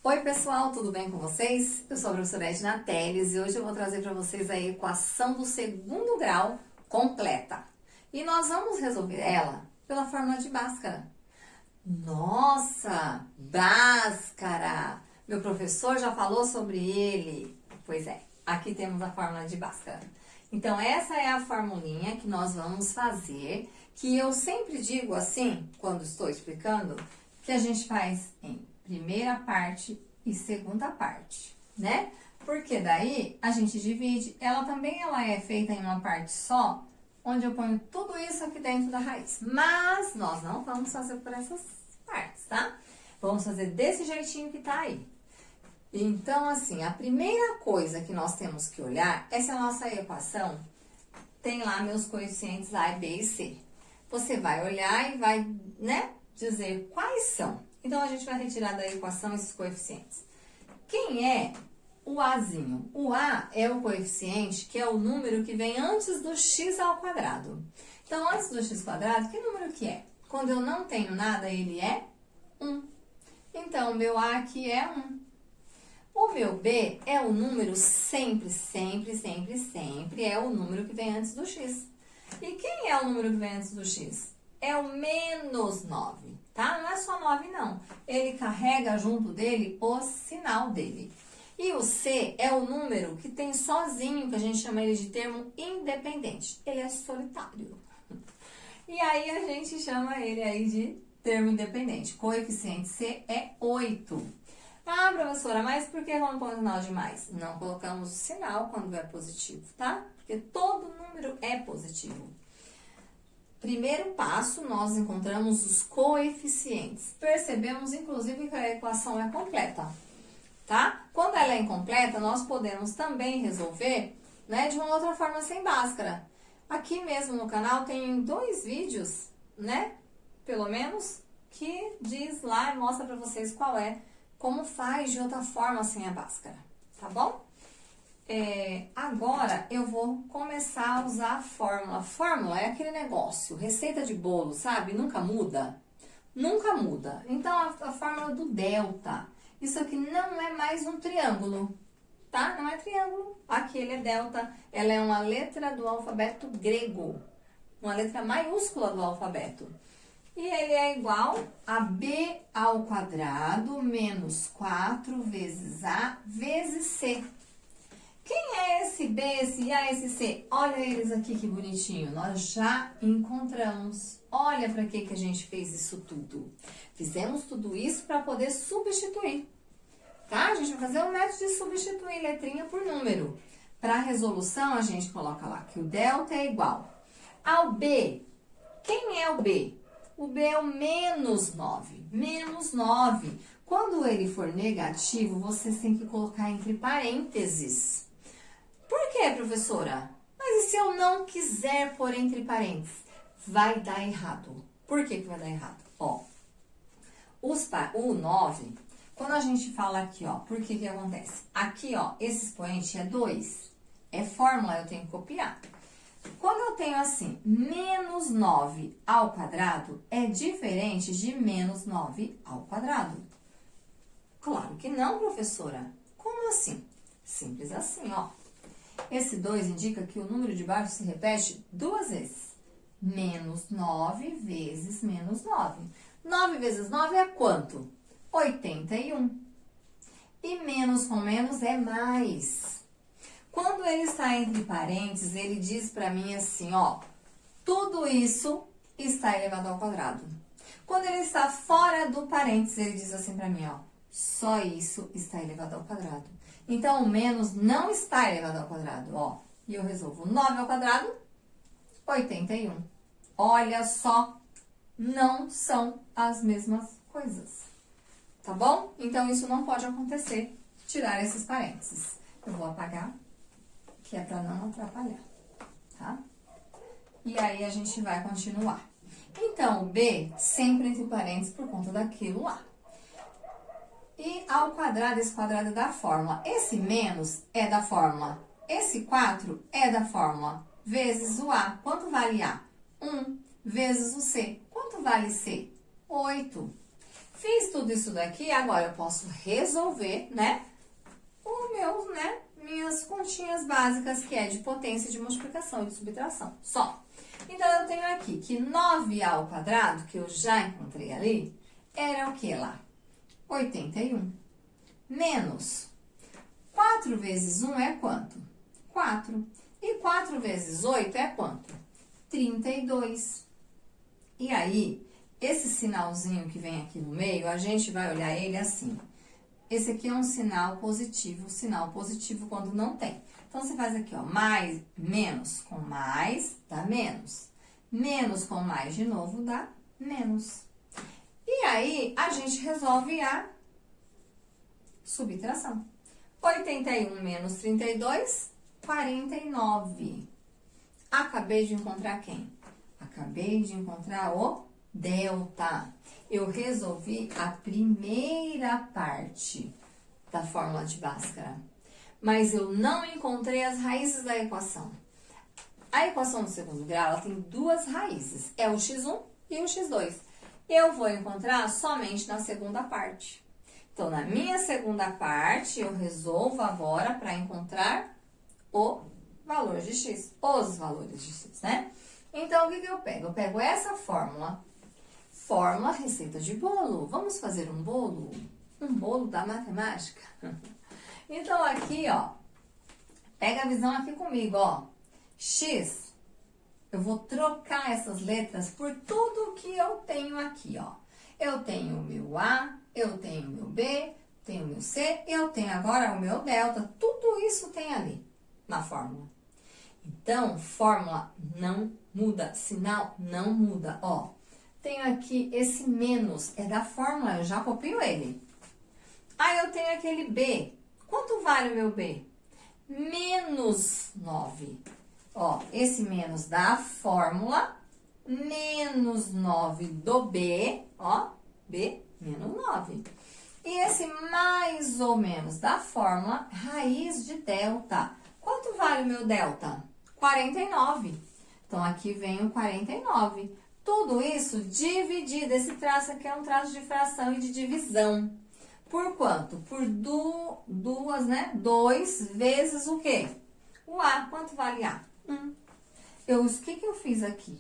Oi pessoal, tudo bem com vocês? Eu sou a professora Edna Teles e hoje eu vou trazer para vocês a equação do segundo grau completa. E nós vamos resolver ela pela fórmula de Bhaskara. Nossa, Bhaskara! Meu professor já falou sobre ele. Pois é, aqui temos a fórmula de Bhaskara. Então essa é a formulinha que nós vamos fazer, que eu sempre digo assim, quando estou explicando, que a gente faz em primeira parte e segunda parte, né? Porque daí a gente divide, ela é feita em uma parte só, onde eu ponho tudo isso aqui dentro da raiz. Mas nós não vamos fazer por essas partes, tá? Vamos fazer desse jeitinho que tá aí. Então, assim, a primeira coisa que nós temos que olhar é se a nossa equação tem lá meus coeficientes A, B e C. Você vai olhar e vai, né, dizer quais são. Então, a gente vai retirar da equação esses coeficientes. Quem é o Azinho? O A é o coeficiente, que é o número que vem antes do x ao quadrado. Então, antes do x quadrado, que número que é? Quando eu não tenho nada, ele é 1. Então, o meu A aqui é 1. O meu B é o número sempre, é o número que vem antes do x. E quem é o número que vem antes do x? É o menos 9, tá? Não é só 9, não. Ele carrega junto dele o sinal dele. E o C é o número que tem sozinho, que a gente chama ele de termo independente. Ele é solitário. E aí, a gente chama ele aí de termo independente. Coeficiente C é 8. Ah, professora, mas por que não põe o sinal de mais? Não colocamos o sinal quando é positivo, tá? Porque todo número é positivo. Primeiro passo, nós encontramos os coeficientes. Percebemos, inclusive, que a equação é completa, tá? Quando ela é incompleta, nós podemos também resolver, né, de uma outra forma sem Bhaskara. Aqui mesmo no canal tem 2 vídeos, né, pelo menos, que diz lá e mostra pra vocês como faz de outra forma sem a Bhaskara, tá bom? Agora, eu vou começar a usar a fórmula. Fórmula é aquele negócio, receita de bolo, sabe? Nunca muda. Nunca muda. Então, a fórmula do delta. Isso aqui não é mais um triângulo, tá? Não é triângulo. Aqui ele é delta. Ela é uma letra do alfabeto grego. Uma letra maiúscula do alfabeto. E ele é igual a b ao quadrado menos 4 vezes a vezes c. Quem é esse B, esse A, esse C? Olha eles aqui que bonitinho. Nós já encontramos. Olha para que a gente fez isso tudo. Fizemos tudo isso para poder substituir. Tá? A gente vai fazer o método de substituir letrinha por número. Para a resolução, a gente coloca lá que o delta é igual ao B. Quem é o B? O B é o menos 9. Menos 9. Quando ele for negativo, você tem que colocar entre parênteses. Por quê, professora? Mas e se eu não quiser pôr entre parênteses? Vai dar errado. Por que vai dar errado? Ó, o 9, quando a gente fala aqui, ó, por que acontece? Aqui, ó, esse expoente é 2. É fórmula, eu tenho que copiar. Quando eu tenho assim, menos 9 ao quadrado, é diferente de menos 9 ao quadrado. Claro que não, professora. Como assim? Simples assim, ó. Esse 2 indica que o número de baixo se repete 2 vezes. Menos 9 vezes menos 9. 9 vezes 9 é quanto? 81. E menos com menos é mais. Quando ele está entre parênteses, ele diz para mim assim, ó. Tudo isso está elevado ao quadrado. Quando ele está fora do parênteses, ele diz assim para mim, ó. Só isso está elevado ao quadrado. Então, o menos não está elevado ao quadrado, ó. E eu resolvo 9 ao quadrado, 81. Olha só, não são as mesmas coisas. Tá bom? Então, isso não pode acontecer, tirar esses parênteses. Eu vou apagar, que é para não atrapalhar, tá? E aí, a gente vai continuar. Então, o B sempre entre parênteses por conta daquilo lá. E ao quadrado, esse quadrado é da fórmula. Esse menos é da fórmula. Esse 4 é da fórmula. Vezes o A. Quanto vale A? 1. Vezes o C. Quanto vale C? 8. Fiz tudo isso daqui, agora eu posso resolver, né? Minhas continhas básicas, que é de potência, de multiplicação e de subtração, só. Então, eu tenho aqui que 9a ao quadrado, que eu já encontrei ali, era o que lá? 81. Menos 4 vezes 1 é quanto? 4. E 4 vezes 8 é quanto? 32. E aí, esse sinalzinho que vem aqui no meio, a gente vai olhar ele assim. Esse aqui é um sinal positivo quando não tem. Então, você faz aqui, ó, mais, menos com mais, dá menos. Menos com mais de novo, dá menos. E aí, a gente resolve a subtração. 81 menos 32, 49. Acabei de encontrar quem? Acabei de encontrar o delta. Eu resolvi a primeira parte da fórmula de Bhaskara, mas eu não encontrei as raízes da equação. A equação do segundo grau, ela tem duas raízes, é o x1 e o x2. Eu vou encontrar somente na segunda parte. Então, na minha segunda parte, eu resolvo agora para encontrar o valor de x, os valores de x, né? Então, o que eu pego? Eu pego essa fórmula, receita de bolo. Vamos fazer um bolo? Um bolo da matemática? Então, aqui, ó, pega a visão aqui comigo, ó. X, eu vou trocar essas letras por tudo que eu tenho aqui, ó. Eu tenho o meu A, eu tenho o meu B, tenho o meu C, eu tenho agora o meu delta. Tudo isso tem ali na fórmula. Então, fórmula não muda, sinal não muda, ó. Tenho aqui esse menos, é da fórmula, eu já copio ele. Aí, eu tenho aquele B. Quanto vale o meu B? Menos 9. Ó, esse menos da fórmula, menos 9 do B, ó, B menos 9. E esse mais ou menos da fórmula, raiz de delta. Quanto vale o meu delta? 49. Então, aqui vem o 49. Tudo isso dividido. Esse traço aqui é um traço de fração e de divisão. Por quanto? Por duas, né? 2 vezes o quê? O A. Quanto vale A? 1. O que eu fiz aqui?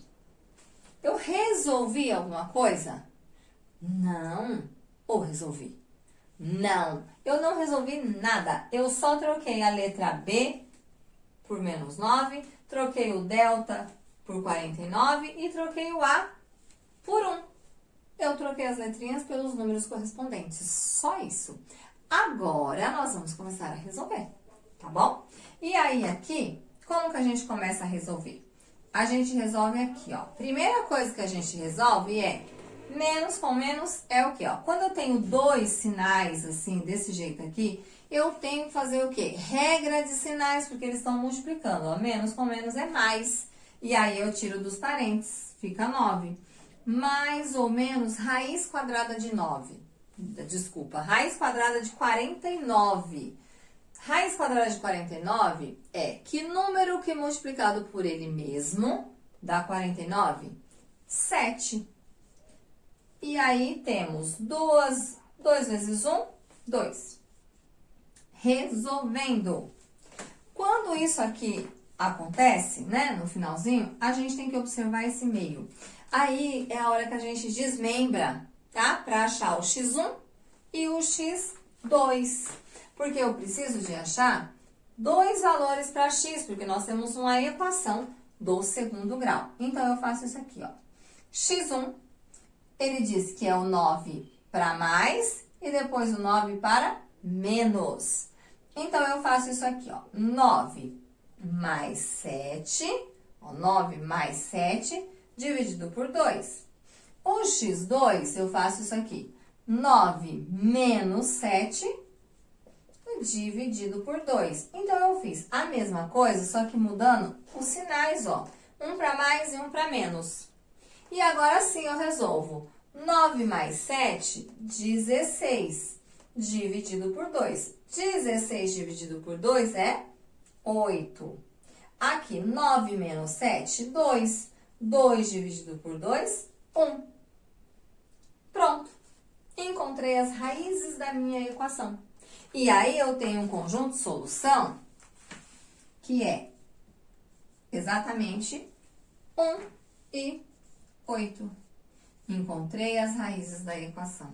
Eu resolvi alguma coisa? Não. Ou resolvi? Não. Eu não resolvi nada. Eu só troquei a letra B por menos 9, troquei o delta por 49 e troquei o A por 1. Eu troquei as letrinhas pelos números correspondentes. Só isso. Agora, nós vamos começar a resolver, tá bom? E aí, aqui, como que a gente começa a resolver? A gente resolve aqui, ó. Primeira coisa que a gente resolve é menos com menos é o quê, ó? Quando eu tenho dois sinais, assim, desse jeito aqui, eu tenho que fazer o quê? Regra de sinais, porque eles estão multiplicando, ó. Menos com menos é mais. E aí, eu tiro dos parênteses, fica 9. Mais ou menos raiz quadrada de 9. Desculpa, raiz quadrada de 49. Raiz quadrada de 49 é que número que multiplicado por ele mesmo dá 49? 7. E aí, temos 2 vezes 1, 2. Resolvendo. Quando isso aqui acontece, né, no finalzinho, a gente tem que observar esse meio. Aí, é a hora que a gente desmembra, tá? Pra achar o x1 e o x2. Porque eu preciso de achar dois valores para x, porque nós temos uma equação do segundo grau. Então, eu faço isso aqui, ó. x1, ele diz que é o 9 para mais e depois o 9 para menos. Então, eu faço isso aqui, ó. 9 mais 7, ó, 9 mais 7 dividido por 2. O x2, eu faço isso aqui. 9 menos 7 dividido por 2. Então, eu fiz a mesma coisa, só que mudando os sinais, ó. Um para mais e um para menos. E agora sim eu resolvo. 9 mais 7, 16, dividido por 2. 16 dividido por 2 é 8. Aqui, 9 menos 7, 2. 2 dividido por 2, 1. Pronto. encontrei as raízes da minha equação. E aí eu tenho um conjunto de solução que é exatamente 1 e 8. Encontrei as raízes da equação.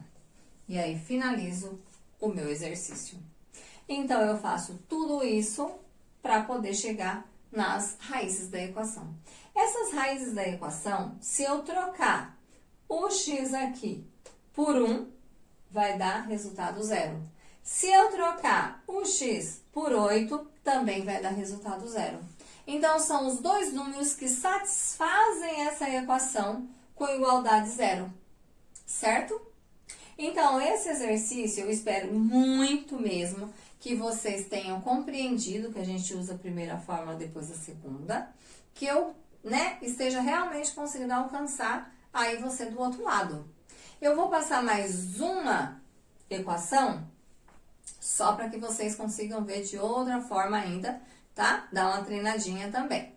E aí finalizo o meu exercício. Então, eu faço tudo isso para poder chegar nas raízes da equação. Essas raízes da equação, se eu trocar o x aqui por 1, vai dar resultado 0. Se eu trocar o x por 8, também vai dar resultado 0. Então, são os dois números que satisfazem essa equação com igualdade 0, certo? Então, esse exercício eu espero muito mesmo que vocês tenham compreendido que a gente usa a primeira fórmula, depois a segunda, que eu, esteja realmente conseguindo alcançar aí você do outro lado. Eu vou passar mais uma equação, só para que vocês consigam ver de outra forma ainda, tá? Dá uma treinadinha também.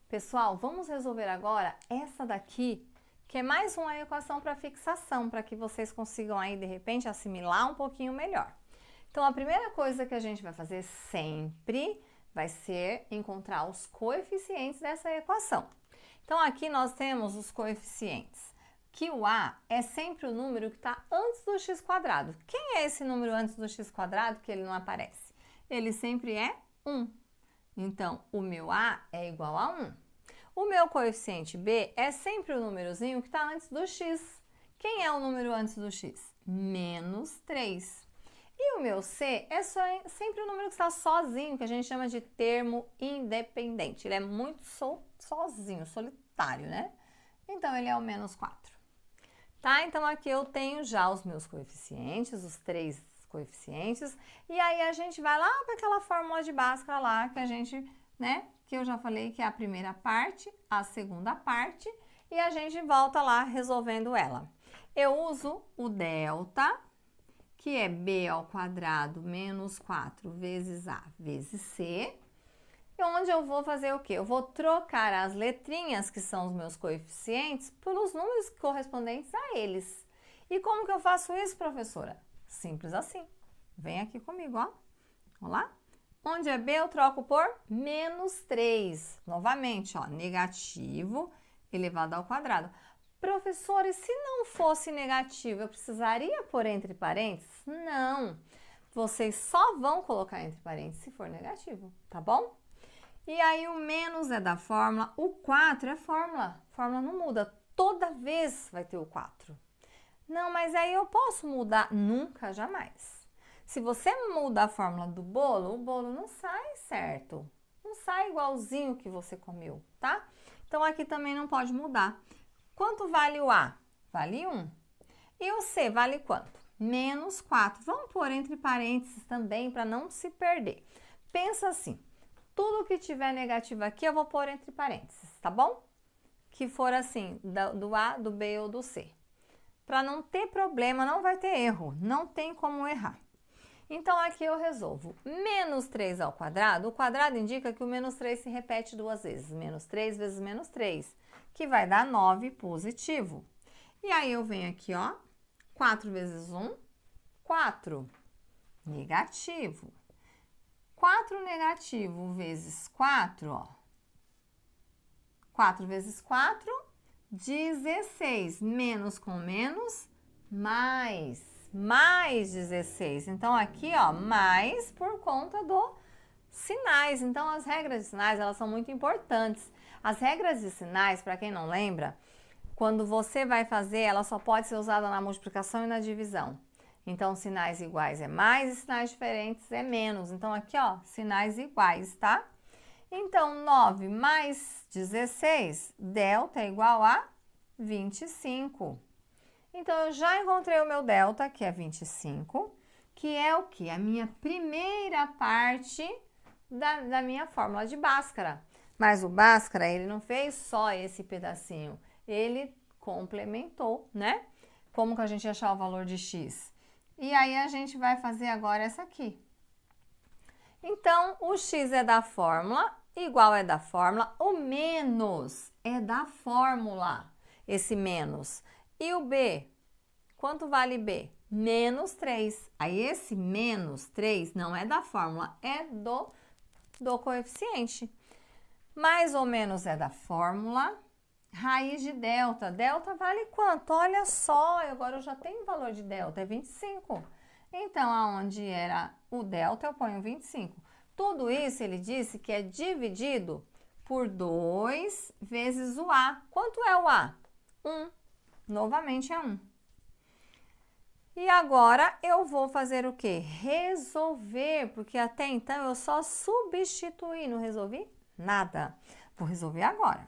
Pessoal, vamos resolver agora essa daqui, que é mais uma equação para fixação, para que vocês consigam aí, de repente, assimilar um pouquinho melhor. Então, a primeira coisa que a gente vai fazer sempre vai ser encontrar os coeficientes dessa equação. Então, aqui nós temos os coeficientes, que o A é sempre o número que está antes do x quadrado. Quem é esse número antes do x quadrado que ele não aparece? Ele sempre é 1. Então, o meu A é igual a 1. O meu coeficiente B é sempre o númerozinho que está antes do x. Quem é o número antes do x? Menos 3. E o meu C é sempre o número que está sozinho, que a gente chama de termo independente. Ele é muito sozinho, solitário, né? Então, ele é o menos 4. Tá? Então, aqui eu tenho já os meus coeficientes, os 3 coeficientes. E aí, a gente vai lá para aquela fórmula de Bhaskara lá, que a gente, que eu já falei que é a primeira parte, a segunda parte, e a gente volta lá resolvendo ela. Eu uso o delta, que é b ao quadrado menos 4 vezes a vezes c, e onde eu vou fazer o quê? Eu vou trocar as letrinhas, que são os meus coeficientes, pelos números correspondentes a eles. E como que eu faço isso, professora? Simples assim. Vem aqui comigo, ó. Vamos lá? Onde é b, eu troco por menos 3. Novamente, ó, negativo elevado ao quadrado. Professora, e se não fosse negativo, eu precisaria pôr entre parênteses? Não. Vocês só vão colocar entre parênteses se for negativo, tá bom? E aí, o menos é da fórmula, o 4 é fórmula. Fórmula não muda, toda vez vai ter o 4. Não, mas aí eu posso mudar? Nunca, jamais. Se você muda a fórmula do bolo, o bolo não sai certo. Não sai igualzinho que você comeu, tá? Então, aqui também não pode mudar. Quanto vale o A? Vale 1. E o C vale quanto? Menos 4. Vamos pôr entre parênteses também para não se perder. Pensa assim, tudo que tiver negativo aqui eu vou pôr entre parênteses, tá bom? Que for assim, do A, do B ou do C. Para não ter problema, não vai ter erro, não tem como errar. Então, aqui eu resolvo menos 3 ao quadrado. O quadrado indica que o menos 3 se repete 2 vezes. Menos 3 vezes menos 3, que vai dar 9 positivo. E aí, eu venho aqui, ó, 4 vezes 1, 4, negativo. 4 negativo vezes 4, ó. 4 vezes 4, 16. Menos com menos, mais 16. Então, aqui, ó, mais por conta do sinais. Então, as regras de sinais, elas são muito importantes. As regras de sinais, para quem não lembra, quando você vai fazer, ela só pode ser usada na multiplicação e na divisão. Então, sinais iguais é mais e sinais diferentes é menos. Então, aqui, ó, sinais iguais, tá? Então, 9 mais 16, delta é igual a 25. Então, eu já encontrei o meu delta, que é 25, que é o quê? A minha primeira parte da minha fórmula de Bhaskara. Mas o Bhaskara, ele não fez só esse pedacinho, ele complementou, né? Como que a gente achar o valor de x? E aí, a gente vai fazer agora essa aqui. Então, o x é da fórmula, igual é da fórmula, o menos é da fórmula, esse menos. E o b? Quanto vale b? menos 3. Aí, esse menos 3 não é da fórmula, é do coeficiente. Mais ou menos é da fórmula. Raiz de delta. Delta vale quanto? Olha só, agora eu já tenho o valor de delta, é 25. Então, aonde era o delta, eu ponho 25. Tudo isso, ele disse que é dividido por 2 vezes o A. Quanto é o A? 1. Novamente é 1. E agora, eu vou fazer o quê? Resolver, porque até então eu só substituí, não resolvi nada. Vou resolver agora.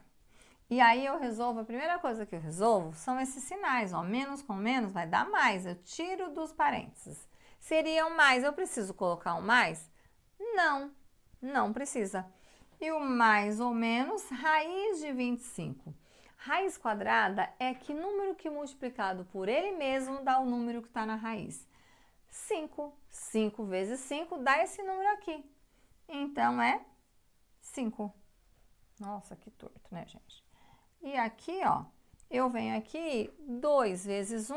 E aí eu resolvo, a primeira coisa que eu resolvo são esses sinais, ó, menos com menos vai dar mais, eu tiro dos parênteses. Seria um mais, eu preciso colocar um mais? Não, não precisa. E o mais ou menos, raiz de 25. Raiz quadrada é que número que multiplicado por ele mesmo dá o número que está na raiz. 5. 5 vezes 5 dá esse número aqui. Então, é 5. Nossa, que torto, né, gente? E aqui, ó, eu venho aqui, 2 vezes 1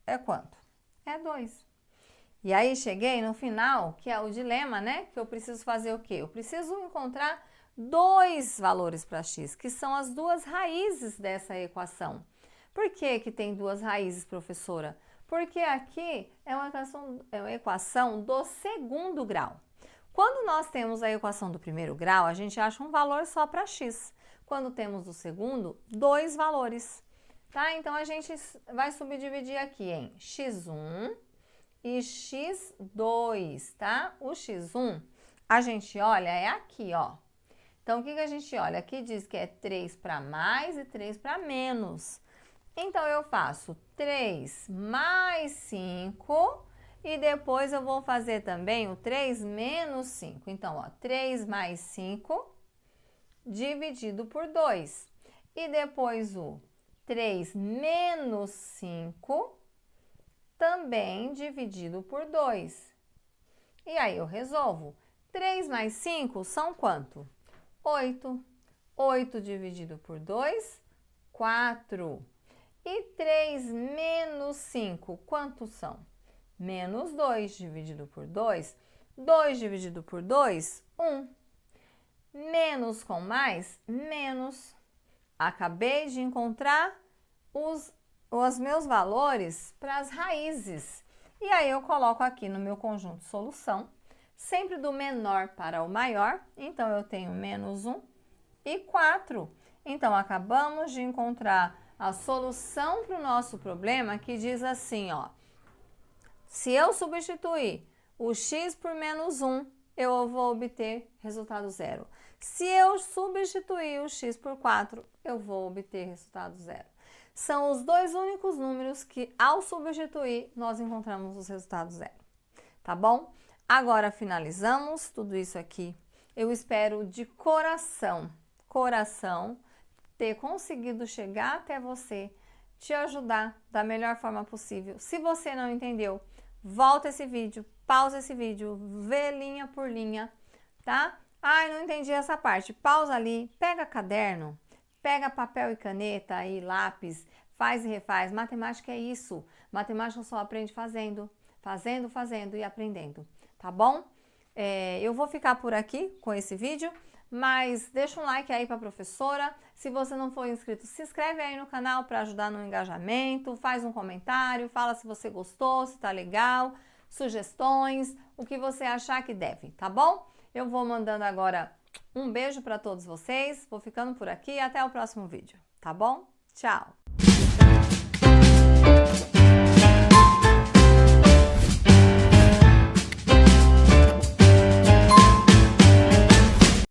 é quanto? É 2. E aí, cheguei no final, que é o dilema, né? Que eu preciso fazer o quê? Eu preciso encontrar 2 valores para x, que são as 2 raízes dessa equação. Por que que tem 2 raízes, professora? Porque aqui é uma equação do segundo grau. Quando nós temos a equação do primeiro grau, a gente acha um valor só para x. Quando temos o segundo, 2 valores, tá? Então, a gente vai subdividir aqui em x1 e x2, tá? O x1, a gente olha, é aqui, ó. Então, o que que a gente olha? Aqui diz que é 3 para mais e 3 para menos. Então, eu faço 3 mais 5 e depois eu vou fazer também o 3 menos 5. Então, ó, 3 mais 5 dividido por 2. E depois o 3 menos 5 também dividido por 2. E aí eu resolvo. 3 mais 5 são quanto? 8. 8 dividido por 2, 4. E 3 menos 5, quantos são? Menos 2 dividido por 2. 2 dividido por 2, 1. Menos com mais, menos. Acabei de encontrar os meus valores para as raízes. E aí eu coloco aqui no meu conjunto de solução, sempre do menor para o maior. Então, eu tenho menos 1 e 4. Então, acabamos de encontrar a solução para o nosso problema, que diz assim, ó. Se eu substituir o x por menos 1, eu vou obter resultado zero. Se eu substituir o x por 4, eu vou obter resultado zero. São os 2 únicos números que, ao substituir, nós encontramos os resultados zero. Tá bom? Agora, finalizamos tudo isso aqui. Eu espero de coração, ter conseguido chegar até você, te ajudar da melhor forma possível. Se você não entendeu, volta esse vídeo, pausa esse vídeo, vê linha por linha, tá? Ai, não entendi essa parte. Pausa ali, pega caderno, pega papel e caneta e lápis, faz e refaz. Matemática é isso. Matemática só aprende fazendo, fazendo e aprendendo, tá bom? Eu vou ficar por aqui com esse vídeo, mas deixa um like aí para a professora. Se você não for inscrito, se inscreve aí no canal para ajudar no engajamento, faz um comentário, fala se você gostou, se tá legal, sugestões, o que você achar que deve, tá bom? Eu vou mandando agora um beijo para todos vocês, vou ficando por aqui, até o próximo vídeo, tá bom? Tchau!